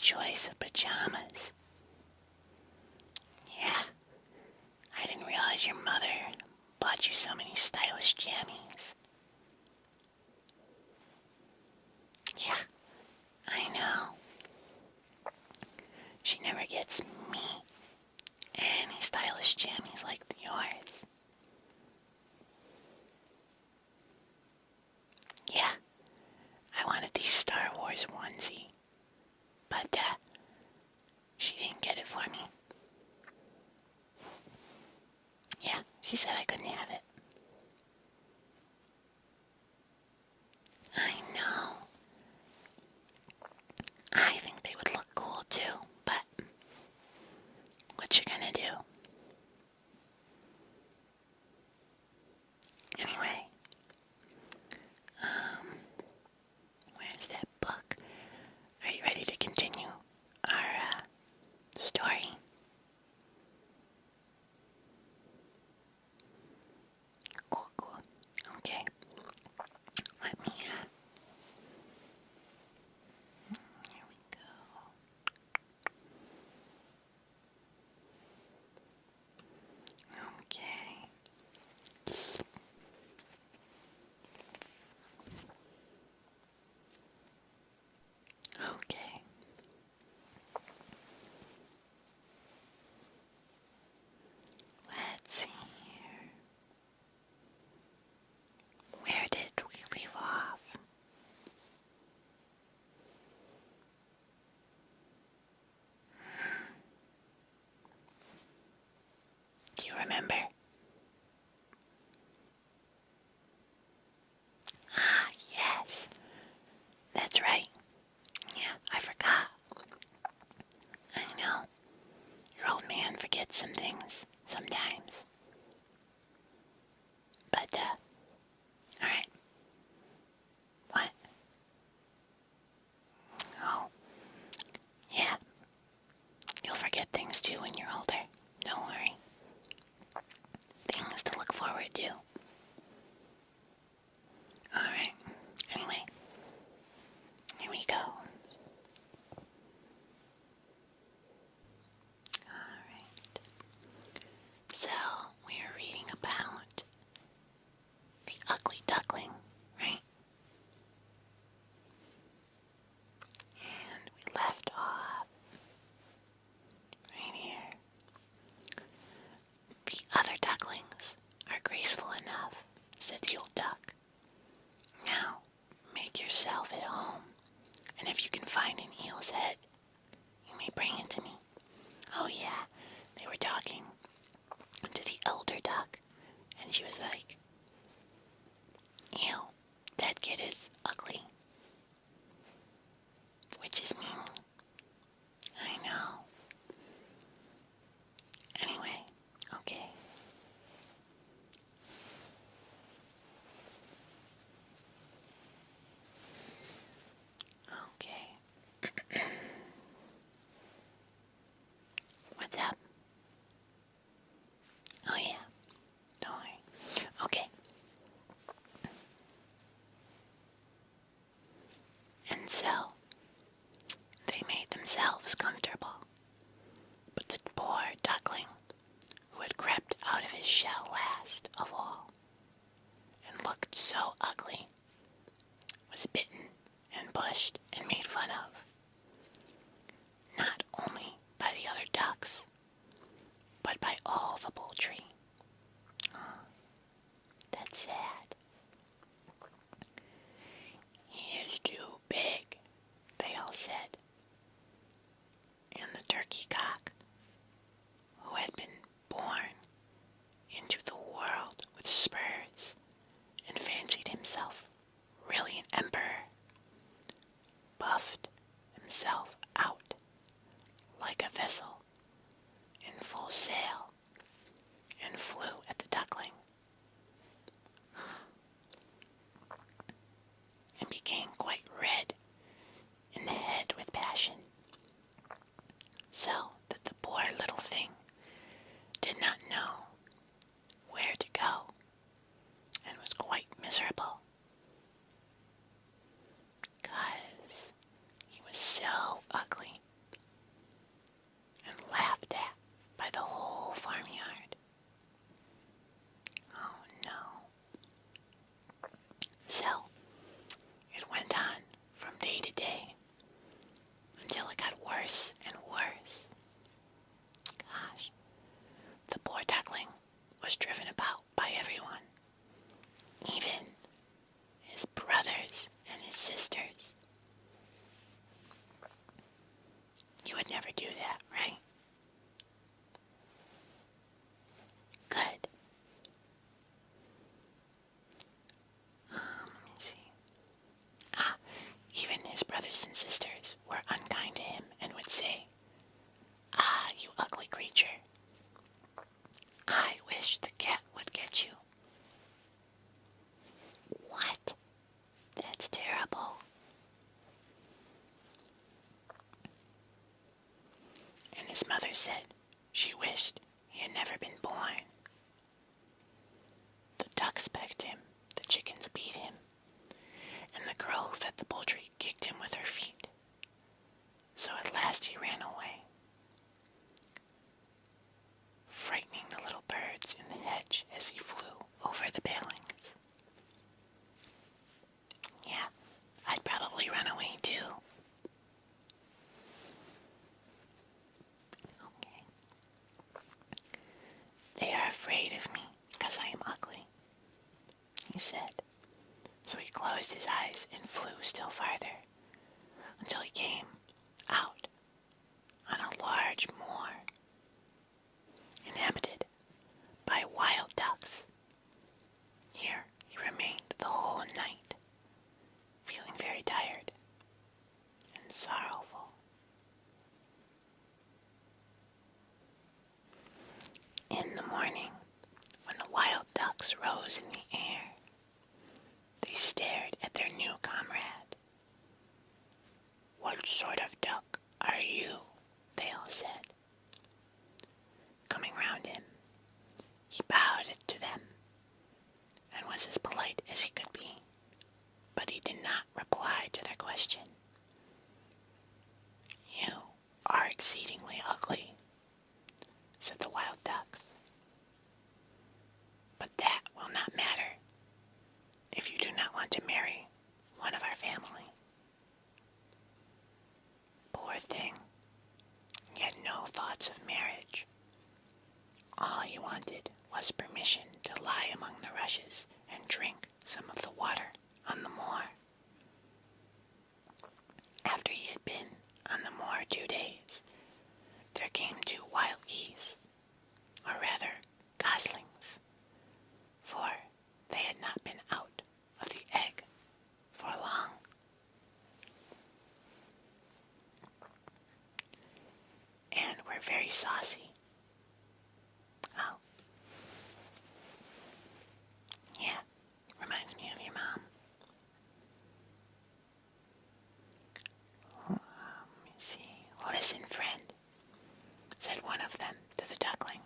choice of pajamas. Yeah, I didn't realize your mother bought you so many stylish jammies. Yeah, I know. She never gets me any stylish jammies like yours. Yeah, I wanted the Star Wars onesie, but she didn't get it for me. Yeah, she said I couldn't have it. I know. I think they would look cool too, but what you gonna do? Anyway, where's that book? Are you ready to continue our story? Cool. Okay. Let me, here we go. Okay. Okay. Let's see here. Where did we leave off? Do you remember? Ah, yes. That's right. Yeah, I forgot. I know. Your old man forgets some things sometimes. But, alright. What? Oh, yeah. You'll forget things too when you're older. Don't worry. Things to look forward to. Alright. Anyway. Here we go. Alright. So, we are reading about the ugly duckling, right? And we left off right here. The other ducklings are graceful enough, said the old duck. Now, make yourself at home, and if you can find an eel's head, you may bring it to me. Oh yeah, they were talking to the elder duck, and she was like, ew, that kid is ugly. Which is mean. I know. Anyway, okay. Okay. What's up? Oh yeah. Don't worry. Okay. And so, they made themselves comfortable. But the poor duckling, who had crept out of his shell last of all, and looked so ugly, was bitten and pushed and made fun of. Not only by the other ducks, but by all the poultry. Oh, that's sad. He is too big, they all said. And the turkey cock, who had been born into the world with spurs and fancied himself really an emperor, buffed himself out like a vessel in full sail and flew at the duckling. said she wished he had never been born. The ducks pecked him, the chickens beat him, and the girl who fed the poultry kicked him with her feet. So at last he ran away, frightening the little birds in the hedge as he flew over the palings. Yeah, I'd probably run away too. Okay. They are afraid of me because I am ugly, he said. So he closed his eyes and flew still farther until he came out on a large moor inhabited by wild ducks. Here he remained the whole night, feeling very tired and sorrowful. In the morning, when the wild ducks rose in the air, they stared at their new comrade. "What sort of duck are you?" they all said. Coming round him, he bowed to them and was as polite as he could be, but he did not reply to their question. "You are exceedingly ugly," said the wild ducks. "But that will not matter if you do not want to marry one of our family." Poor thing, he had no thoughts of marriage. All he wanted was permission to lie among the rushes and drink some of the water on the moor. After he had been on the moor 2 days, there came 2 wild geese, or rather goslings, for they had not been out of the egg for long. And were very saucy. Oh. Yeah, reminds me of your mom. Let me see. "Listen, friend," said one of them to the duckling.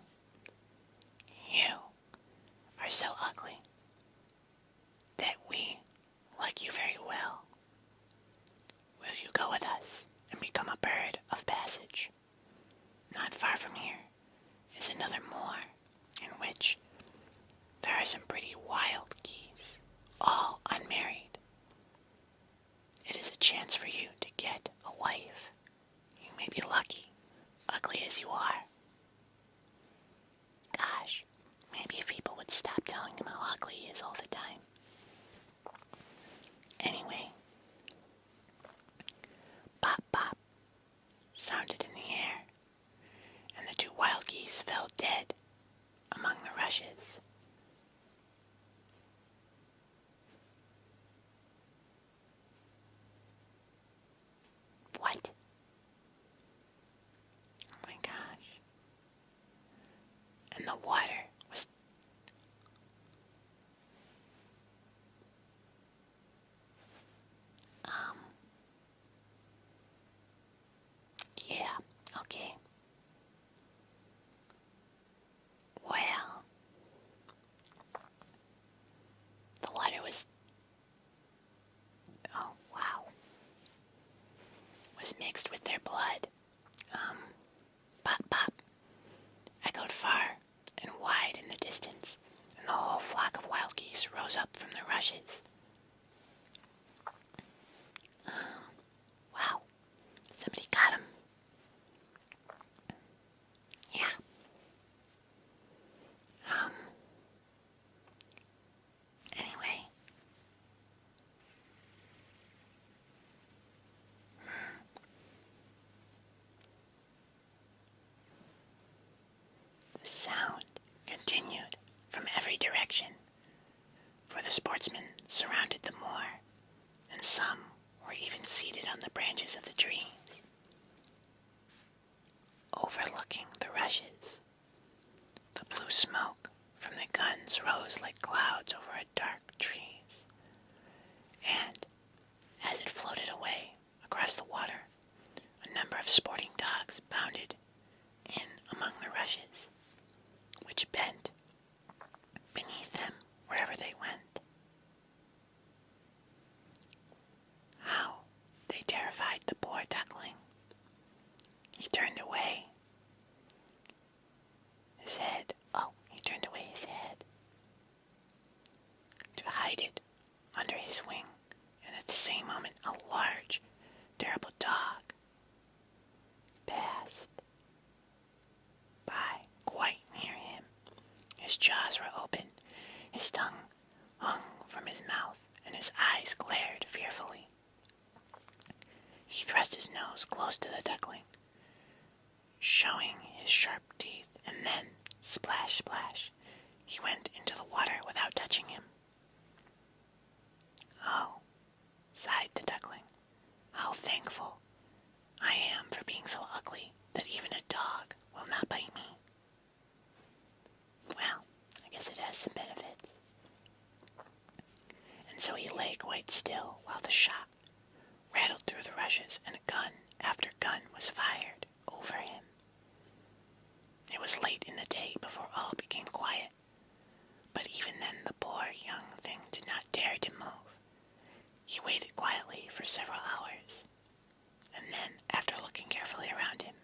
"You are so ugly that we like you very well. Will you go with us and become a bird of passage? Not far from here is another moor in which there are some pretty wild geese, all unmarried. It is a chance for you to get a wife. You may be lucky, ugly as you are." Gosh, maybe if people would stop telling him how ugly he is all the time. Anyway, pop pop sounded in the air, and the 2 wild geese fell dead among the rushes. What? Oh my gosh. And the water was... Yeah, okay. Well, the water was... Oh, wow. Was mixed with their blood. Pop, pop, echoed far and wide in the distance, and the whole flock of wild geese rose up from the rushes. Wow, somebody got him. Yeah. Anyway. The sound continued from every direction, for the sportsmen surrounded the moor, and some were even seated on the branches of the trees, overlooking the rushes. The blue smoke from the guns rose like clouds over a dark trees, and as it floated away across the water, a number of sporting dogs bounded in a large, terrible dog passed by quite near him. His jaws were open, his tongue hung from his mouth, and his eyes glared fearfully. He thrust his nose close to the duckling, showing his sharp teeth, and then, splash, splash, he went into the water without touching him. "Oh," sighed the duckling, "how thankful I am for being so ugly that even a dog will not bite me." Well, I guess it has some benefits. And so he lay quite still while the shot rattled through the rushes and gun after gun was fired over him. It was late in the day before all became quiet, but even then the poor young thing did not dare to move. He waited quietly for several hours, and then, after looking carefully around him,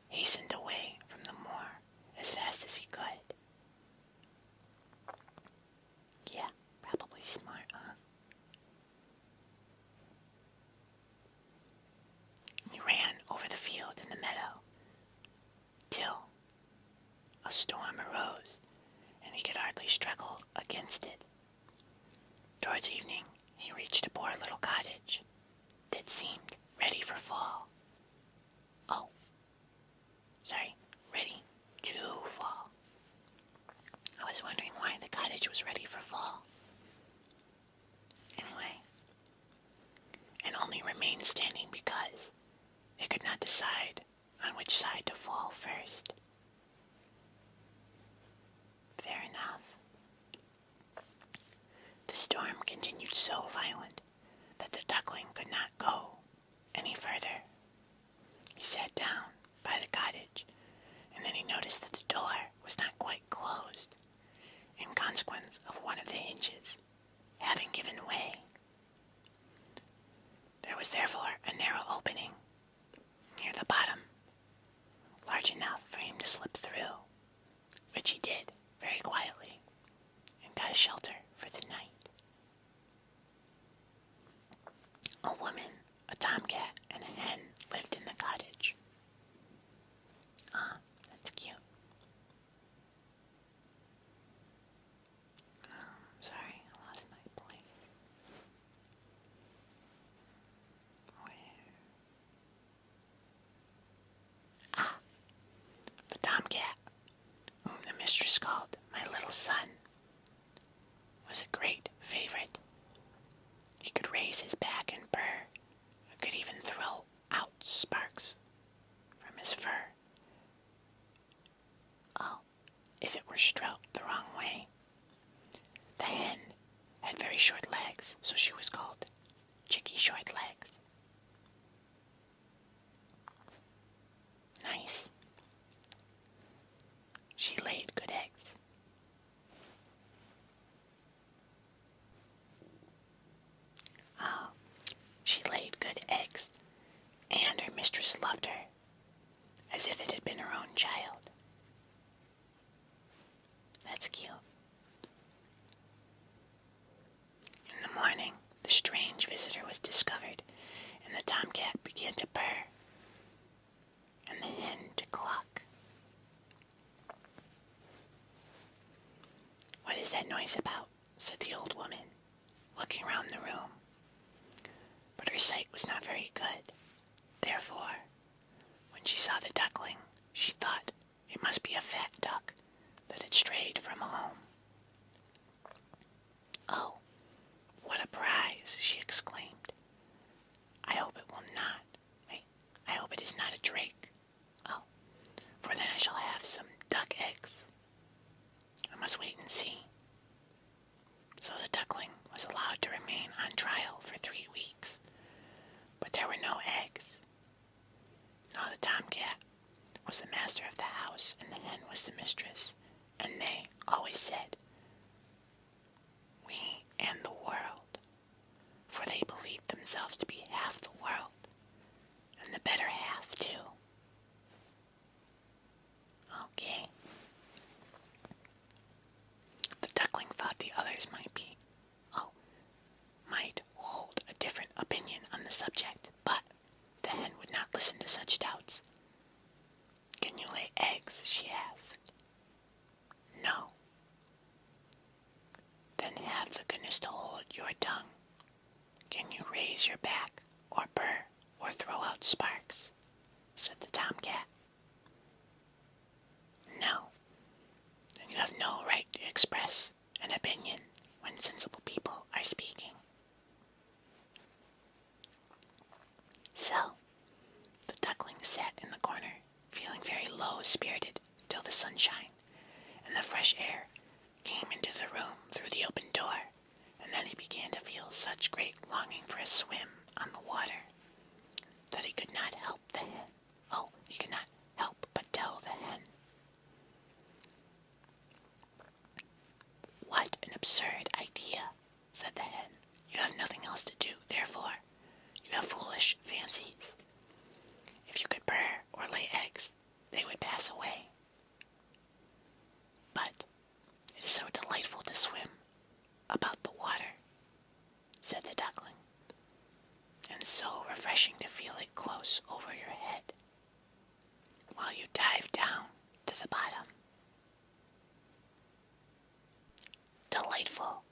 hastened away from the moor as fast as he could. Yeah, probably smart, huh? He ran over the field and the meadow till a storm arose, and he could hardly struggle against it. Towards evening, he reached a poor little cottage that seemed ready for fall. Ready to fall. I was wondering why the cottage was ready for fall. Anyway, and only remained standing because it could not decide on which side to fall first. Fair enough. The storm continued so violent that the duckling could not go any further. He sat down by the cottage, and then he noticed that the door was not quite closed, in consequence of one of the hinges having given way. There was therefore a narrow opening near the bottom, large enough for him to slip through, which he did very quietly, and got shelter for the night. A woman, a tomcat, and a hen lived in the cottage. That's cute. Sorry, I lost my place. The tomcat, whom the mistress called my little son, was a great favorite. He could raise his back and purr, and could even throw out sparks from his fur. If it were stroked the wrong way. The hen had very short legs, so she was called Chicky Short Legs. Nice. She laid good eggs. She laid good eggs, and her mistress loved her as if it had been her own child. That's cute. In the morning, the strange visitor was discovered, and the tomcat began to purr, and the hen to cluck. "What is that noise about?" said the old woman, looking round the room. But her sight was not very good. Therefore, when she saw the duckling, she thought it must be a fat duck that had strayed from home. "Oh, what a prize!" she exclaimed. I hope it is not a drake. For then I shall have some duck eggs. I must wait and see." So the duckling was allowed to remain on trial for 3 weeks, but there were no eggs. Now the tomcat was the master of the house, and the hen was the mistress, and they always said, "We Can you raise your back, or purr, or throw out sparks? Said the tomcat. No. Then you have no right to express an opinion when sensible people are speaking. So, the duckling sat in the corner, feeling very low-spirited till the sunshine and the fresh air came into the room through the open door, and then he began to feel such great longing for a swim on the water that he could not help he could not help but tell the hen. What an absurd idea, said the hen. You have nothing else to do, therefore you have foolish fancies. If you could purr or lay eggs, they would pass away. But it is so delightful to swim about the water, said the duckling, and so refreshing to feel it close over your head while you dive down to the bottom. Delightful.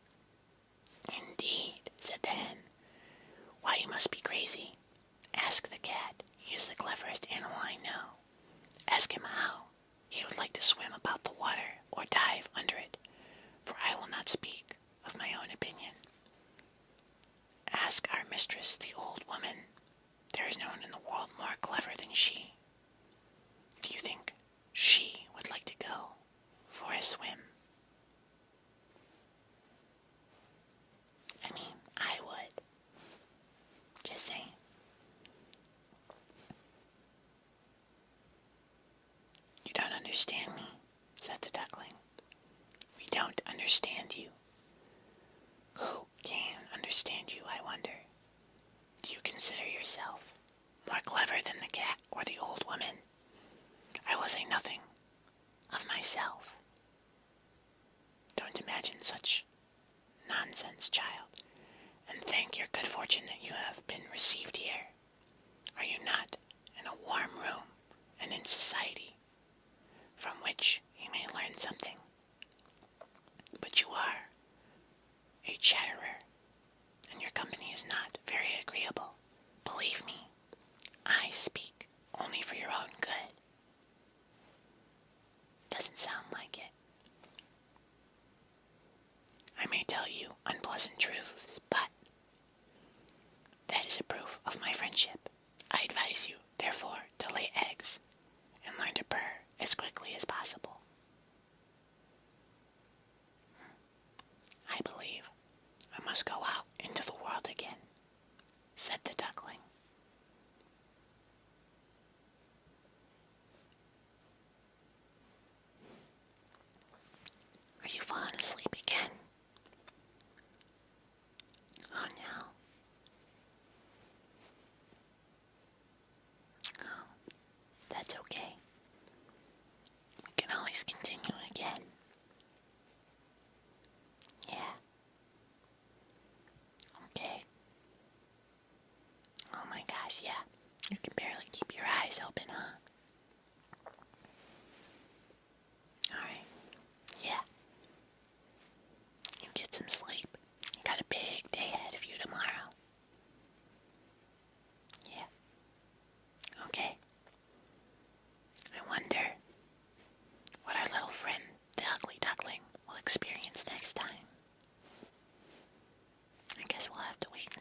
Indeed, said the hen. Why, you must be crazy. Ask the cat. He is the cleverest animal I know. Ask him how he would like to swim about the water or dive under it, for I will not speak of my own opinion. Ask our mistress, the old woman. There is no one in the world more clever than she. Do you think she would like to go for a swim? I mean, I would. Just saying. You don't understand me, said the duckling. We don't understand you. Who can understand you, I wonder? Do you consider yourself more clever than the cat or the old woman? I will say nothing of myself. Don't imagine such nonsense, child, and thank your good fortune that you have been received here. Are you not in a warm room and in society, from which you may learn something? But you are a chatterer, and your company is not very agreeable. Believe me, I speak only for your own good. Doesn't sound like it. I may tell you unpleasant truths, but that is a proof of my friendship. I advise you, therefore, to lay eggs and learn to purr as quickly as possible. I believe I must go out into the world again, said the duckling. Are you falling asleep again? Oh no. Oh, that's okay. We can always continue again. Yeah. Okay. Oh my gosh, yeah. You can barely keep your eyes open, huh? Alright. Yeah. You get some sleep. You got a big day ahead of you tomorrow. Yeah. Okay. I wonder what our little friend, the ugly duckling, will experience next time. I guess we'll have to wait and